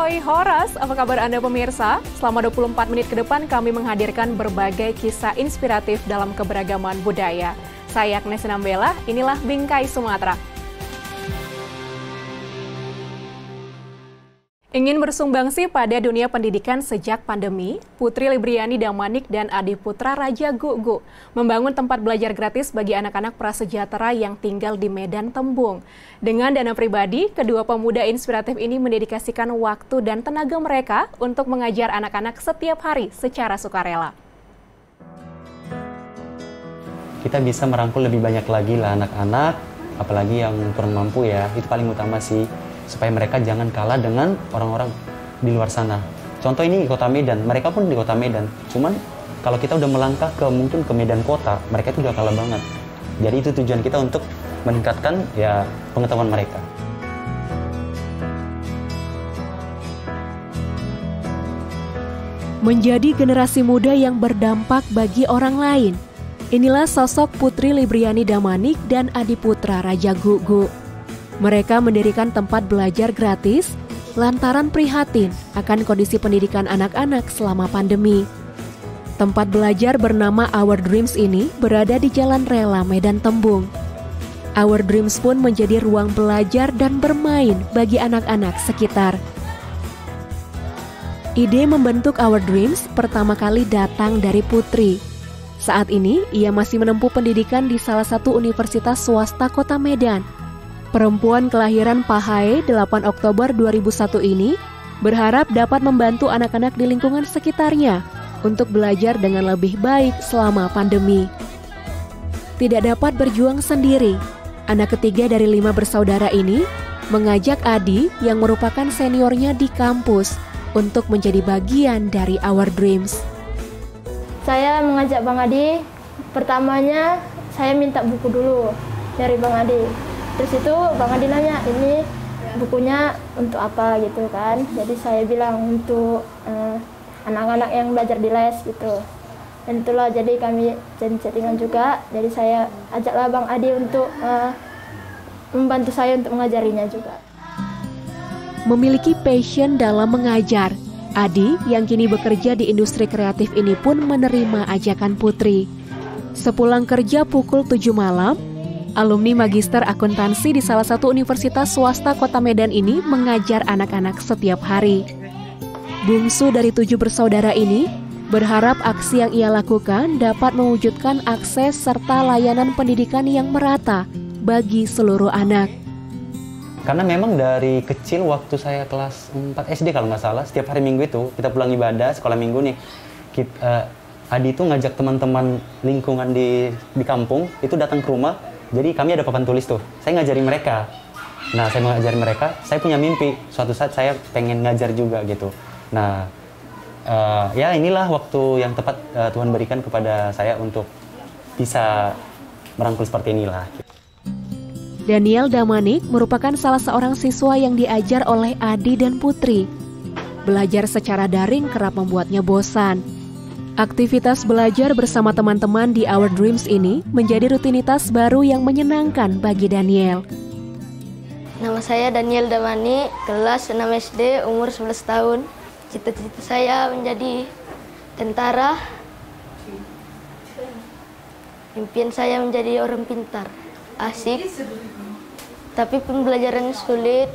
Hoi Horas, apa kabar Anda pemirsa? Selama 24 menit ke depan kami menghadirkan berbagai kisah inspiratif dalam keberagaman budaya. Saya Agnes Nambela, inilah Bingkai Sumatera. Ingin bersumbangsi pada dunia pendidikan sejak pandemi, Putri Libriani Damanik dan Adi Putra Raja Gugu membangun tempat belajar gratis bagi anak-anak prasejahtera yang tinggal di Medan Tembung. Dengan dana pribadi, kedua pemuda inspiratif ini mendedikasikan waktu dan tenaga mereka untuk mengajar anak-anak setiap hari secara sukarela. Kita bisa merangkul lebih banyak lagi lah anak-anak, apalagi yang kurang mampu ya, itu paling utama sih. Supaya mereka jangan kalah dengan orang-orang di luar sana. Contoh ini di kota Medan, mereka pun di kota Medan. Cuman kalau kita udah melangkah mungkin ke Medan kota, mereka itu udah kalah banget. Jadi itu tujuan kita untuk meningkatkan ya pengetahuan mereka. Menjadi generasi muda yang berdampak bagi orang lain. Inilah sosok Putri Libriani Damanik dan Adi Putra Raja Gugu. Mereka mendirikan tempat belajar gratis lantaran prihatin akan kondisi pendidikan anak-anak selama pandemi. Tempat belajar bernama Our Dreams ini berada di Jalan Rela, Medan Tembung. Our Dreams pun menjadi ruang belajar dan bermain bagi anak-anak sekitar. Ide membentuk Our Dreams pertama kali datang dari Putri. Saat ini, ia masih menempuh pendidikan di salah satu universitas swasta kota Medan. Perempuan kelahiran Pahae 8 Oktober 2001 ini berharap dapat membantu anak-anak di lingkungan sekitarnya untuk belajar dengan lebih baik selama pandemi. Tidak dapat berjuang sendiri, anak ketiga dari 5 bersaudara ini mengajak Adi yang merupakan seniornya di kampus untuk menjadi bagian dari Our Dreams. Saya mengajak Bang Adi, pertamanya saya minta buku dulu dari Bang Adi. Terus itu Bang Adi nanya, ini bukunya untuk apa gitu kan. Jadi saya bilang untuk anak-anak yang belajar di les gitu. Dan itulah jadi kami chattingan juga. Jadi saya ajaklah Bang Adi untuk membantu saya untuk mengajarinya juga. Memiliki passion dalam mengajar, Adi yang kini bekerja di industri kreatif ini pun menerima ajakan Putri. Sepulang kerja pukul 7 malam, alumni Magister Akuntansi di salah satu universitas swasta kota Medan ini mengajar anak-anak setiap hari. Bungsu dari 7 bersaudara ini berharap aksi yang ia lakukan dapat mewujudkan akses serta layanan pendidikan yang merata bagi seluruh anak. Karena memang dari kecil waktu saya kelas 4 SD kalau nggak salah, setiap hari Minggu itu kita pulang ibadah, sekolah Minggu nih, Adi itu ngajak teman-teman lingkungan di kampung itu datang ke rumah. Jadi kami ada papan tulis tuh, saya ngajari mereka. Nah, saya mengajari mereka, saya punya mimpi, suatu saat saya pengen ngajar juga gitu. Nah, ya inilah waktu yang tepat Tuhan berikan kepada saya untuk bisa merangkul seperti inilah. Daniel Damanik merupakan salah seorang siswa yang diajar oleh Adi dan Putri. Belajar secara daring kerap membuatnya bosan. Aktivitas belajar bersama teman-teman di Our Dreams ini menjadi rutinitas baru yang menyenangkan bagi Daniel. Nama saya Daniel Damani, kelas 6 SD, umur 11 tahun. Cita-cita saya menjadi tentara. Impian saya menjadi orang pintar, asik, tapi pembelajarannya sulit.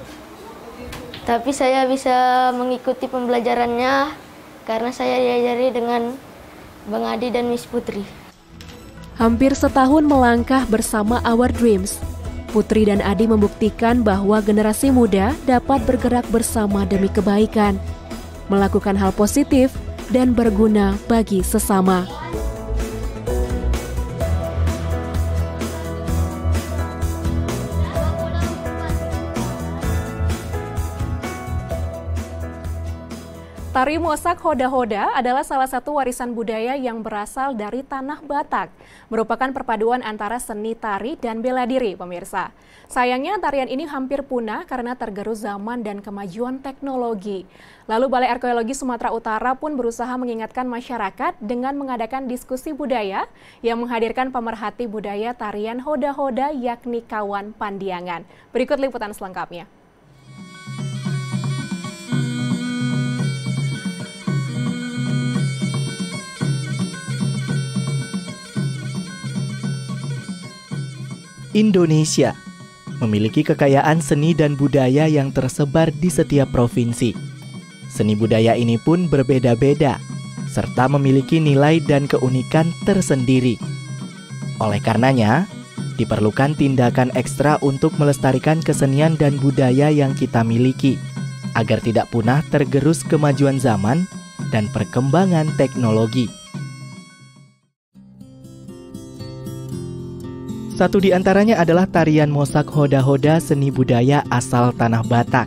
Tapi saya bisa mengikuti pembelajarannya karena saya diajari dengan Bang Adi dan Miss Putri. Hampir setahun melangkah bersama Our Dreams, Putri dan Adi membuktikan bahwa generasi muda dapat bergerak bersama demi kebaikan, melakukan hal positif dan berguna bagi sesama. Tari Mosak Hoda-Hoda adalah salah satu warisan budaya yang berasal dari tanah Batak. Merupakan perpaduan antara seni tari dan bela diri, pemirsa. Sayangnya tarian ini hampir punah karena tergerus zaman dan kemajuan teknologi. Lalu Balai Arkeologi Sumatera Utara pun berusaha mengingatkan masyarakat dengan mengadakan diskusi budaya yang menghadirkan pemerhati budaya tarian Hoda-Hoda yakni Kawan Pandiangan. Berikut liputan selengkapnya. Indonesia memiliki kekayaan seni dan budaya yang tersebar di setiap provinsi. Seni budaya ini pun berbeda-beda, serta memiliki nilai dan keunikan tersendiri. Oleh karenanya, diperlukan tindakan ekstra untuk melestarikan kesenian dan budaya yang kita miliki, agar tidak punah tergerus kemajuan zaman dan perkembangan teknologi. Satu di antaranya adalah tarian Mosak Hoda-Hoda seni budaya asal Tanah Batak.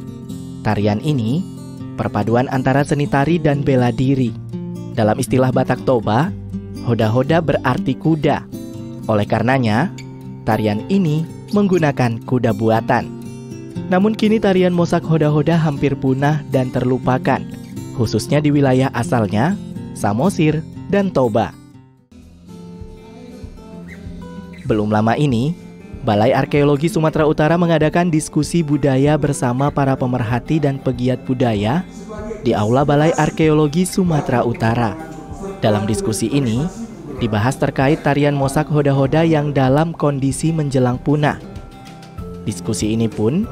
Tarian ini perpaduan antara seni tari dan bela diri. Dalam istilah Batak Toba, Hoda-Hoda berarti kuda. Oleh karenanya, tarian ini menggunakan kuda buatan. Namun kini tarian Mosak Hoda-Hoda hampir punah dan terlupakan, khususnya di wilayah asalnya, Samosir dan Toba. Belum lama ini, Balai Arkeologi Sumatera Utara mengadakan diskusi budaya bersama para pemerhati dan pegiat budaya di Aula Balai Arkeologi Sumatera Utara. Dalam diskusi ini, dibahas terkait tarian Mosak Hoda-Hoda yang dalam kondisi menjelang punah. Diskusi ini pun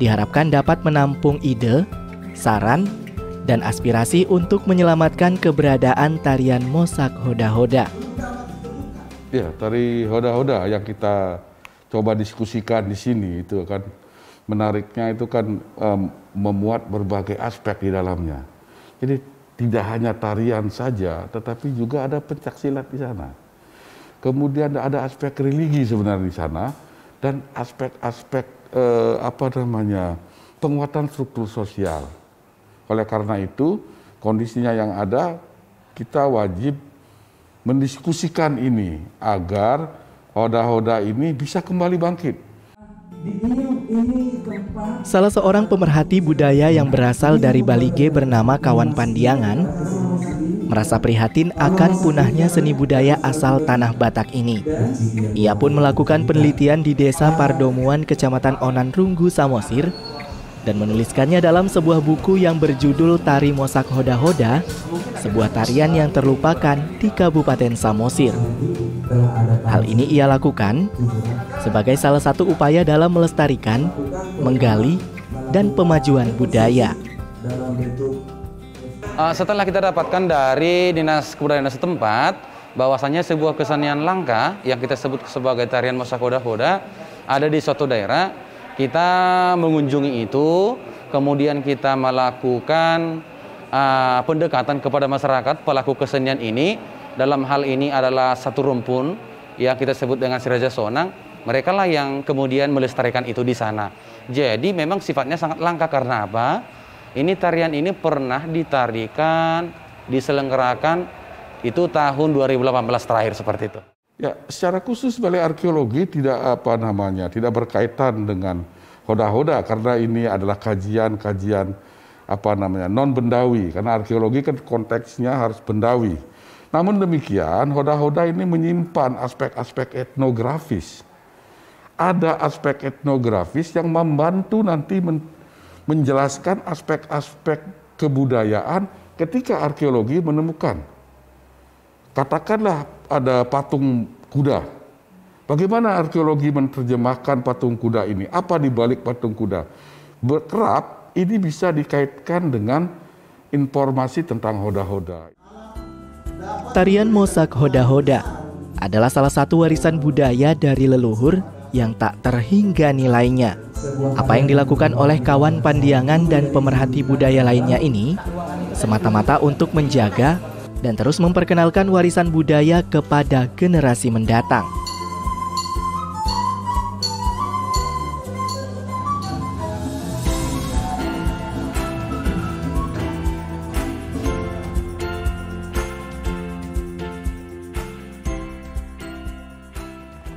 diharapkan dapat menampung ide, saran, dan aspirasi untuk menyelamatkan keberadaan tarian Mosak Hoda-Hoda. Ya, tari Hoda-Hoda yang kita coba diskusikan di sini itu kan menariknya itu kan memuat berbagai aspek di dalamnya. Jadi tidak hanya tarian saja, tetapi juga ada pencaksilat di sana. Kemudian ada aspek religi sebenarnya di sana dan aspek-aspek penguatan struktur sosial. Oleh karena itu, kondisinya yang ada kita wajib mendiskusikan ini agar Hoda-Hoda ini bisa kembali bangkit. Salah seorang pemerhati budaya yang berasal dari Balige bernama Kawan Pandiangan merasa prihatin akan punahnya seni budaya asal Tanah Batak ini. Ia pun melakukan penelitian di Desa Pardomuan, Kecamatan Onan Runggu, Samosir, dan menuliskannya dalam sebuah buku yang berjudul Tari Mosak Hoda-Hoda, sebuah tarian yang terlupakan di Kabupaten Samosir. Hal ini ia lakukan sebagai salah satu upaya dalam melestarikan, menggali, dan pemajuan budaya. Setelah kita dapatkan dari Dinas Kebudayaan setempat, bahwasanya sebuah kesenian langka yang kita sebut sebagai tarian Mosak Hoda-Hoda ada di suatu daerah. Kita mengunjungi itu, kemudian kita melakukan pendekatan kepada masyarakat pelaku kesenian ini. Dalam hal ini adalah satu rumpun yang kita sebut dengan Siraja Sonang. Mereka lah yang kemudian melestarikan itu di sana. Jadi memang sifatnya sangat langka karena apa? Ini tarian ini pernah ditarikan, diselenggarakan itu tahun 2018 terakhir seperti itu. Ya, secara khusus Balai Arkeologi tidak berkaitan dengan Hoda-Hoda karena ini adalah kajian non bendawi, karena arkeologi kan konteksnya harus bendawi. Namun demikian, Hoda-Hoda ini menyimpan aspek-aspek etnografis. Ada aspek etnografis yang membantu nanti menjelaskan aspek-aspek kebudayaan ketika arkeologi menemukan. Katakanlah ada patung kuda. Bagaimana arkeologi menerjemahkan patung kuda ini? Apa di balik patung kuda? Kerap ini bisa dikaitkan dengan informasi tentang Hoda-Hoda. Tarian Mosak Hoda-Hoda adalah salah satu warisan budaya dari leluhur yang tak terhingga nilainya. Apa yang dilakukan oleh Kawan Pandiangan dan pemerhati budaya lainnya ini semata-mata untuk menjaga dan terus memperkenalkan warisan budaya kepada generasi mendatang.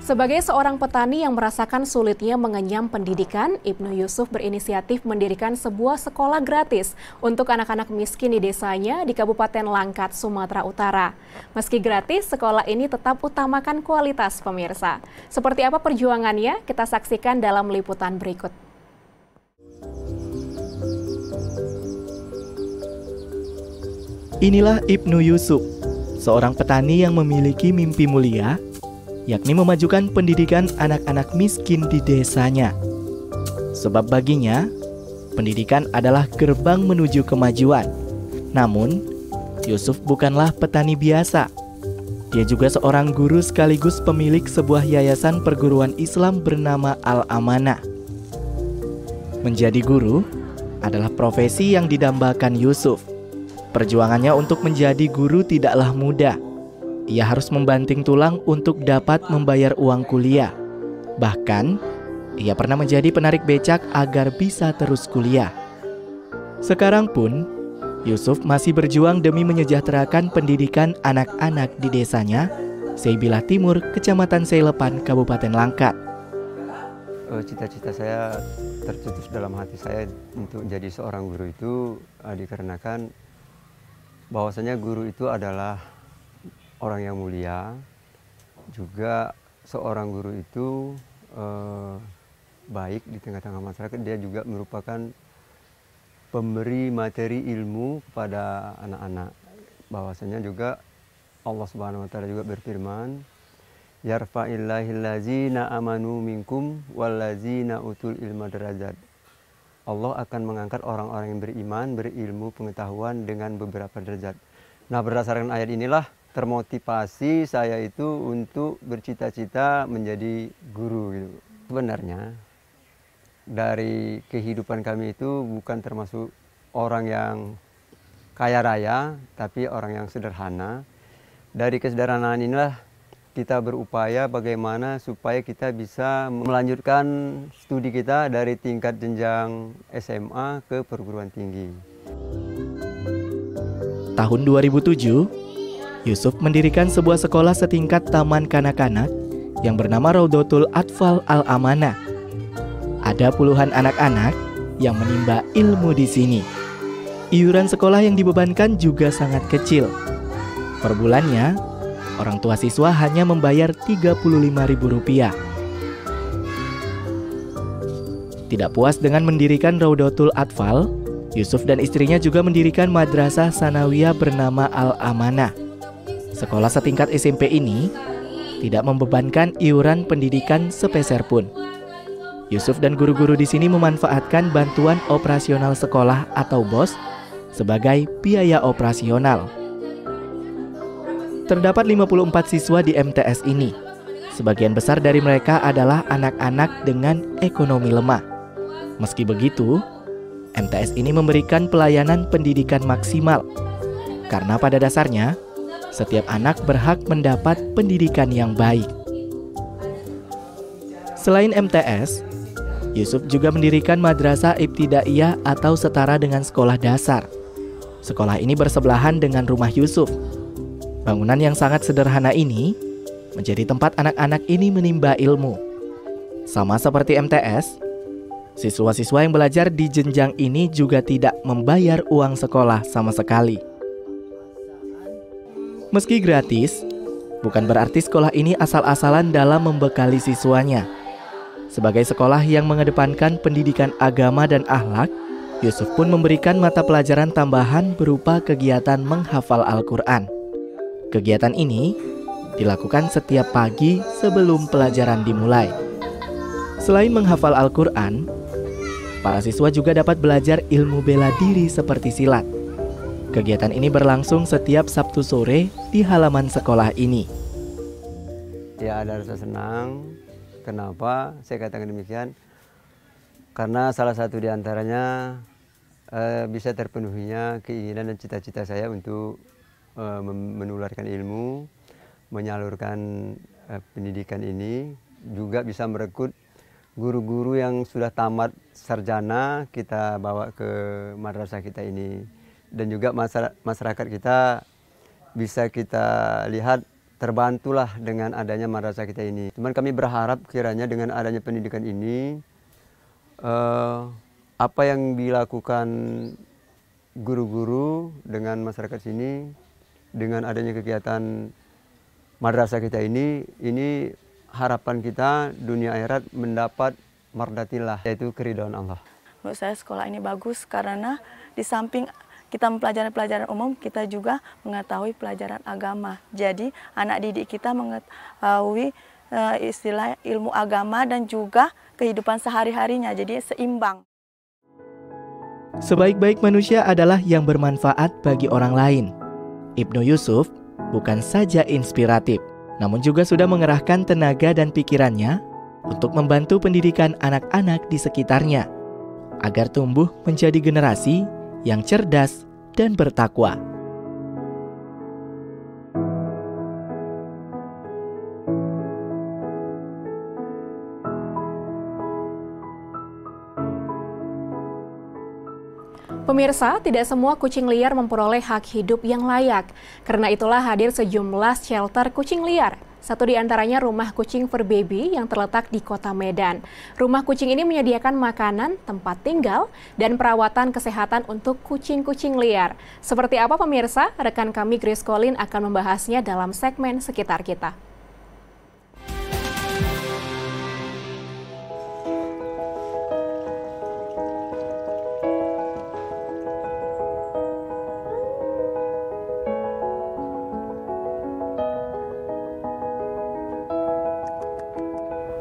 Sebagai seorang petani yang merasakan sulitnya mengenyam pendidikan, Ibnu Yusuf berinisiatif mendirikan sebuah sekolah gratis untuk anak-anak miskin di desanya di Kabupaten Langkat, Sumatera Utara. Meski gratis, sekolah ini tetap utamakan kualitas, pemirsa. Seperti apa perjuangannya? Kita saksikan dalam liputan berikut. Inilah Ibnu Yusuf, seorang petani yang memiliki mimpi mulia yakni memajukan pendidikan anak-anak miskin di desanya. Sebab baginya, pendidikan adalah gerbang menuju kemajuan. Namun, Yusuf bukanlah petani biasa. Dia juga seorang guru sekaligus pemilik sebuah yayasan perguruan Islam bernama Al-Amanah. Menjadi guru adalah profesi yang didambakan Yusuf. Perjuangannya untuk menjadi guru tidaklah mudah. Ia harus membanting tulang untuk dapat membayar uang kuliah. Bahkan, ia pernah menjadi penarik becak agar bisa terus kuliah. Sekarang pun, Yusuf masih berjuang demi menyejahterakan pendidikan anak-anak di desanya, Seibilah Timur, Kecamatan Seilepan, Kabupaten Langkat. Cita-cita saya tercetus dalam hati saya untuk menjadi seorang guru itu dikarenakan bahwasanya guru itu adalah orang yang mulia. Juga seorang guru itu baik di tengah-tengah masyarakat. Dia juga merupakan pemberi materi ilmu kepada anak-anak. Bahwasanya juga Allah Subhanahu wa taala juga berfirman, yarfa'illahil ladzina amanu minkum walladzina utul ilma darajat. Allah akan mengangkat orang-orang yang beriman, berilmu, pengetahuan dengan beberapa derajat. Nah, berdasarkan ayat inilah termotivasi saya itu untuk bercita-cita menjadi guru gitu. Sebenarnya dari kehidupan kami itu bukan termasuk orang yang kaya raya, tapi orang yang sederhana. Dari kesederhanaan inilah kita berupaya bagaimana supaya kita bisa melanjutkan studi kita dari tingkat jenjang SMA ke perguruan tinggi. Tahun 2007, Yusuf mendirikan sebuah sekolah setingkat taman kanak-kanak yang bernama Raudatul Atfal Al-Amanah. Ada puluhan anak-anak yang menimba ilmu di sini. Iuran sekolah yang dibebankan juga sangat kecil. Per bulannya, orang tua siswa hanya membayar Rp35.000. Tidak puas dengan mendirikan Raudatul Atfal, Yusuf dan istrinya juga mendirikan madrasah sanawiyah bernama Al-Amanah. Sekolah setingkat SMP ini tidak membebankan iuran pendidikan sepeser pun. Yusuf dan guru-guru di sini memanfaatkan bantuan operasional sekolah atau BOS sebagai biaya operasional. Terdapat 54 siswa di MTS ini. Sebagian besar dari mereka adalah anak-anak dengan ekonomi lemah. Meski begitu, MTS ini memberikan pelayanan pendidikan maksimal. Karena pada dasarnya, setiap anak berhak mendapat pendidikan yang baik. Selain MTS, Yusuf juga mendirikan madrasah ibtidaiyah atau setara dengan sekolah dasar. Sekolah ini bersebelahan dengan rumah Yusuf. Bangunan yang sangat sederhana ini menjadi tempat anak-anak ini menimba ilmu. Sama seperti MTS, siswa-siswa yang belajar di jenjang ini juga tidak membayar uang sekolah sama sekali. Meski gratis, bukan berarti sekolah ini asal-asalan dalam membekali siswanya. Sebagai sekolah yang mengedepankan pendidikan agama dan akhlak, Yusuf pun memberikan mata pelajaran tambahan berupa kegiatan menghafal Al-Quran. Kegiatan ini dilakukan setiap pagi sebelum pelajaran dimulai. Selain menghafal Al-Quran, para siswa juga dapat belajar ilmu bela diri seperti silat. Kegiatan ini berlangsung setiap Sabtu sore di halaman sekolah ini. Ya, ada rasa senang. Kenapa saya katakan demikian? Karena salah satu di antaranya bisa terpenuhinya keinginan dan cita-cita saya untuk menularkan ilmu, menyalurkan pendidikan ini, juga bisa merekrut guru-guru yang sudah tamat sarjana kita bawa ke madrasah kita ini. Dan juga masyarakat kita bisa kita lihat terbantulah dengan adanya madrasah kita ini. Cuman kami berharap kiranya dengan adanya pendidikan ini, apa yang dilakukan guru-guru dengan masyarakat sini, dengan adanya kegiatan madrasah kita ini harapan kita dunia akhirat mendapat mardatillah, yaitu keridhaan Allah. Menurut saya sekolah ini bagus karena di samping kita mempelajari pelajaran umum, kita juga mengetahui pelajaran agama. Jadi anak didik kita mengetahui istilah ilmu agama dan juga kehidupan sehari-harinya, jadi seimbang. Sebaik-baik manusia adalah yang bermanfaat bagi orang lain. Ibnu Yusuf bukan saja inspiratif, namun juga sudah mengerahkan tenaga dan pikirannya untuk membantu pendidikan anak-anak di sekitarnya, agar tumbuh menjadi generasi yang cerdas dan bertakwa. Pemirsa, tidak semua kucing liar memperoleh hak hidup yang layak. Karena itulah hadir sejumlah shelter kucing liar. Satu di antaranya Rumah Kucing Fur Baby yang terletak di Kota Medan. Rumah kucing ini menyediakan makanan, tempat tinggal, dan perawatan kesehatan untuk kucing-kucing liar. Seperti apa pemirsa? Rekan kami Grace Colin akan membahasnya dalam segmen Sekitar Kita.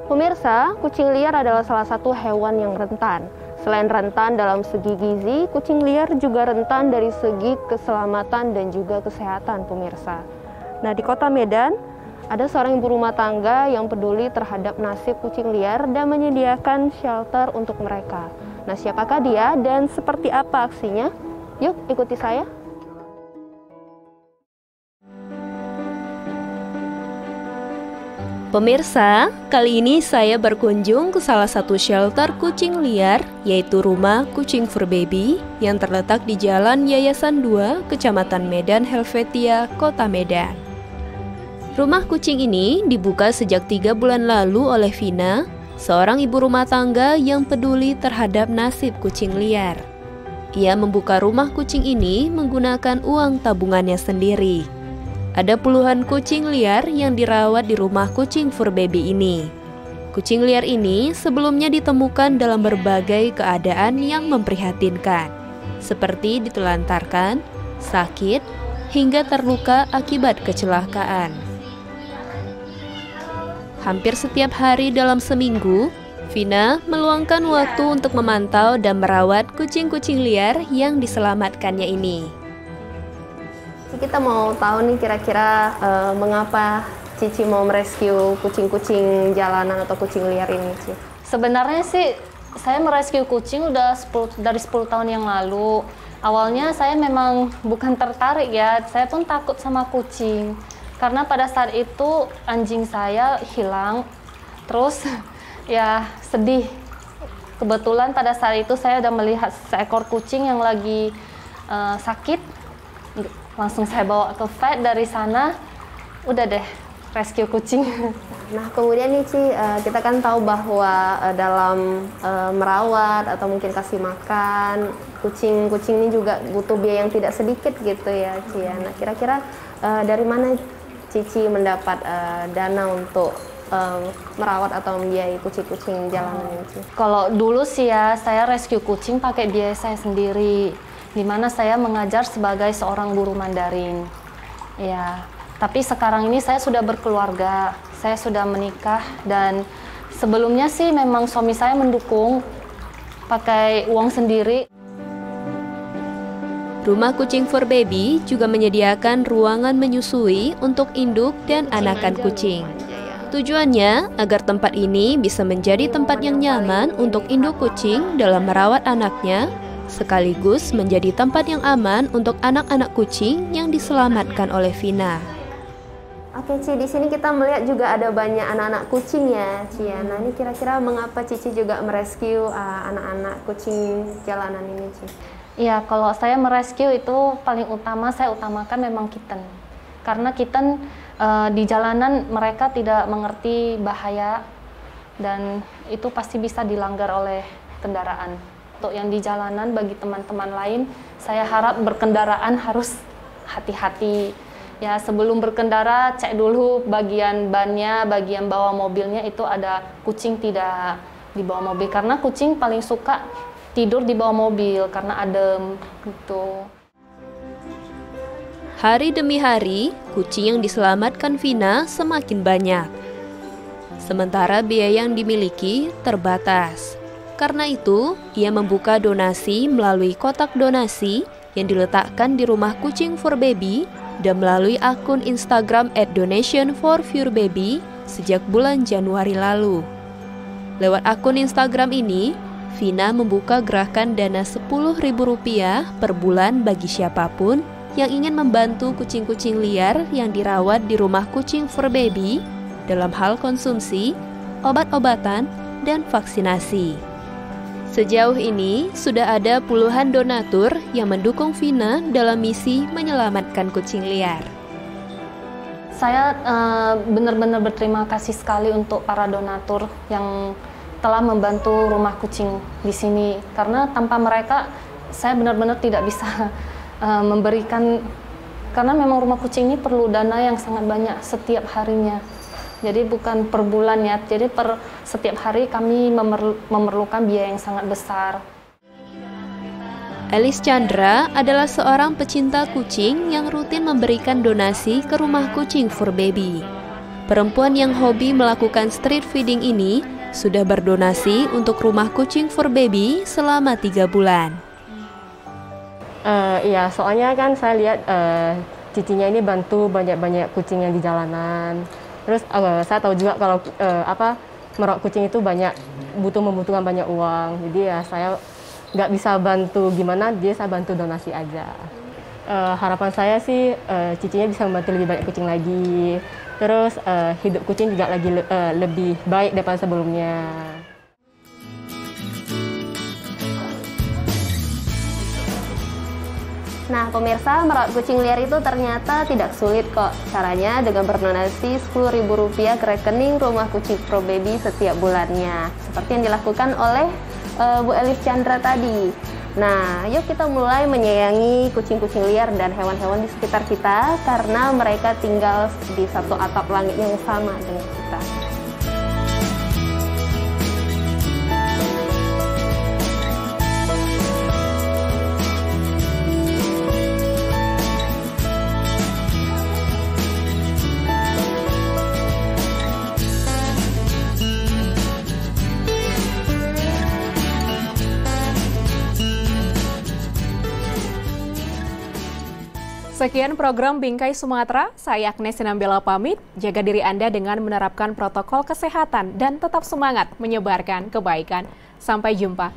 Pemirsa, kucing liar adalah salah satu hewan yang rentan. Selain rentan dalam segi gizi, kucing liar juga rentan dari segi keselamatan dan juga kesehatan, pemirsa. Nah, di Kota Medan, ada seorang ibu rumah tangga yang peduli terhadap nasib kucing liar dan menyediakan shelter untuk mereka. Nah, siapakah dia dan seperti apa aksinya? Yuk, ikuti saya. Pemirsa, kali ini saya berkunjung ke salah satu shelter kucing liar, yaitu Rumah Kucing Fur Baby yang terletak di Jalan Yayasan 2, Kecamatan Medan Helvetia, Kota Medan. Rumah kucing ini dibuka sejak 3 bulan lalu oleh Vina, seorang ibu rumah tangga yang peduli terhadap nasib kucing liar. Ia membuka rumah kucing ini menggunakan uang tabungannya sendiri. Ada puluhan kucing liar yang dirawat di Rumah Kucing Fur Baby ini. Kucing liar ini sebelumnya ditemukan dalam berbagai keadaan yang memprihatinkan, seperti ditelantarkan, sakit, hingga terluka akibat kecelakaan. Hampir setiap hari dalam seminggu, Vina meluangkan waktu untuk memantau dan merawat kucing-kucing liar yang diselamatkannya ini. Kita mau tahu nih kira-kira mengapa Cici mau merescue kucing-kucing jalanan atau kucing liar ini, Ci? Sebenarnya sih saya merescue kucing udah dari 10 tahun yang lalu. Awalnya saya memang bukan tertarik ya, saya pun takut sama kucing. Karena pada saat itu anjing saya hilang, terus ya sedih. Kebetulan pada saat itu saya udah melihat seekor kucing yang lagi sakit. Langsung saya bawa ke vet, dari sana udah deh rescue kucing. Nah, kemudian nih Ci, kita kan tahu bahwa dalam merawat atau mungkin kasih makan kucing-kucing ini juga butuh biaya yang tidak sedikit gitu ya, Ci. Nah, kira-kira dari mana Cici mendapat dana untuk merawat atau membiayai kucing-kucing jalanan ini, Ci? Kalau dulu sih ya, saya rescue kucing pakai biaya saya sendiri, di mana saya mengajar sebagai seorang guru Mandarin. Ya, tapi sekarang ini saya sudah berkeluarga, saya sudah menikah, dan sebelumnya sih memang suami saya mendukung pakai uang sendiri. Rumah Kucing Fur Baby juga menyediakan ruangan menyusui untuk induk dan anakan kucing. Tujuannya agar tempat ini bisa menjadi tempat yang nyaman untuk induk kucing dalam merawat anaknya, sekaligus menjadi tempat yang aman untuk anak-anak kucing yang diselamatkan oleh Vina. Oke, Ci, di sini kita melihat juga ada banyak anak-anak kucing ya, Ci. Nah, ini kira-kira mengapa Cici juga merescue anak-anak kucing jalanan ini, Ci? Ya, kalau saya merescue itu paling utama saya utamakan memang kitten. Karena kitten di jalanan mereka tidak mengerti bahaya dan itu pasti bisa dilanggar oleh kendaraan. Untuk yang di jalanan, bagi teman-teman lain, saya harap berkendaraan harus hati-hati. Ya, sebelum berkendara, cek dulu bagian bannya, bagian bawah mobilnya itu ada kucing tidak di bawah mobil. Karena kucing paling suka tidur di bawah mobil karena adem gitu. Hari demi hari, kucing yang diselamatkan Vina semakin banyak. sementara biaya yang dimiliki terbatas. Karena itu, ia membuka donasi melalui kotak donasi yang diletakkan di rumah kucing for baby dan melalui akun Instagram @donation4furbaby sejak bulan Januari lalu. Lewat akun Instagram ini, Vina membuka gerakan dana Rp10.000 per bulan bagi siapapun yang ingin membantu kucing-kucing liar yang dirawat di rumah kucing for baby dalam hal konsumsi, obat-obatan, dan vaksinasi. Sejauh ini, sudah ada puluhan donatur yang mendukung Vina dalam misi menyelamatkan kucing liar. Saya benar-benar berterima kasih sekali untuk para donatur yang telah membantu rumah kucing di sini. Karena tanpa mereka, saya benar-benar tidak bisa memberikan, karena memang rumah kucing ini perlu dana yang sangat banyak setiap harinya. Jadi bukan per bulan ya, jadi per setiap hari kami memerlukan biaya yang sangat besar. Elis Chandra adalah seorang pecinta kucing yang rutin memberikan donasi ke rumah kucing for baby. Perempuan yang hobi melakukan street feeding ini sudah berdonasi untuk rumah kucing for baby selama 3 bulan. Iya, soalnya kan saya lihat cicinya ini bantu banyak-banyak kucing yang di jalanan. Terus saya tahu juga kalau merawat kucing itu membutuhkan banyak uang. Jadi ya saya nggak bisa bantu gimana, saya bantu donasi aja. Harapan saya sih cicinya bisa membantu lebih banyak kucing lagi. Terus hidup kucing juga lebih baik daripada sebelumnya. Nah, pemirsa, merawat kucing liar itu ternyata tidak sulit kok. Caranya dengan berdonasi Rp10.000 ke rekening rumah kucing for baby setiap bulannya. Seperti yang dilakukan oleh Bu Elis Chandra tadi. Nah, yuk kita mulai menyayangi kucing-kucing liar dan hewan-hewan di sekitar kita karena mereka tinggal di satu atap langit yang sama dengan kita. Sekian program Bingkai Sumatera, saya Agnes Sinambela pamit, jaga diri Anda dengan menerapkan protokol kesehatan dan tetap semangat menyebarkan kebaikan. Sampai jumpa.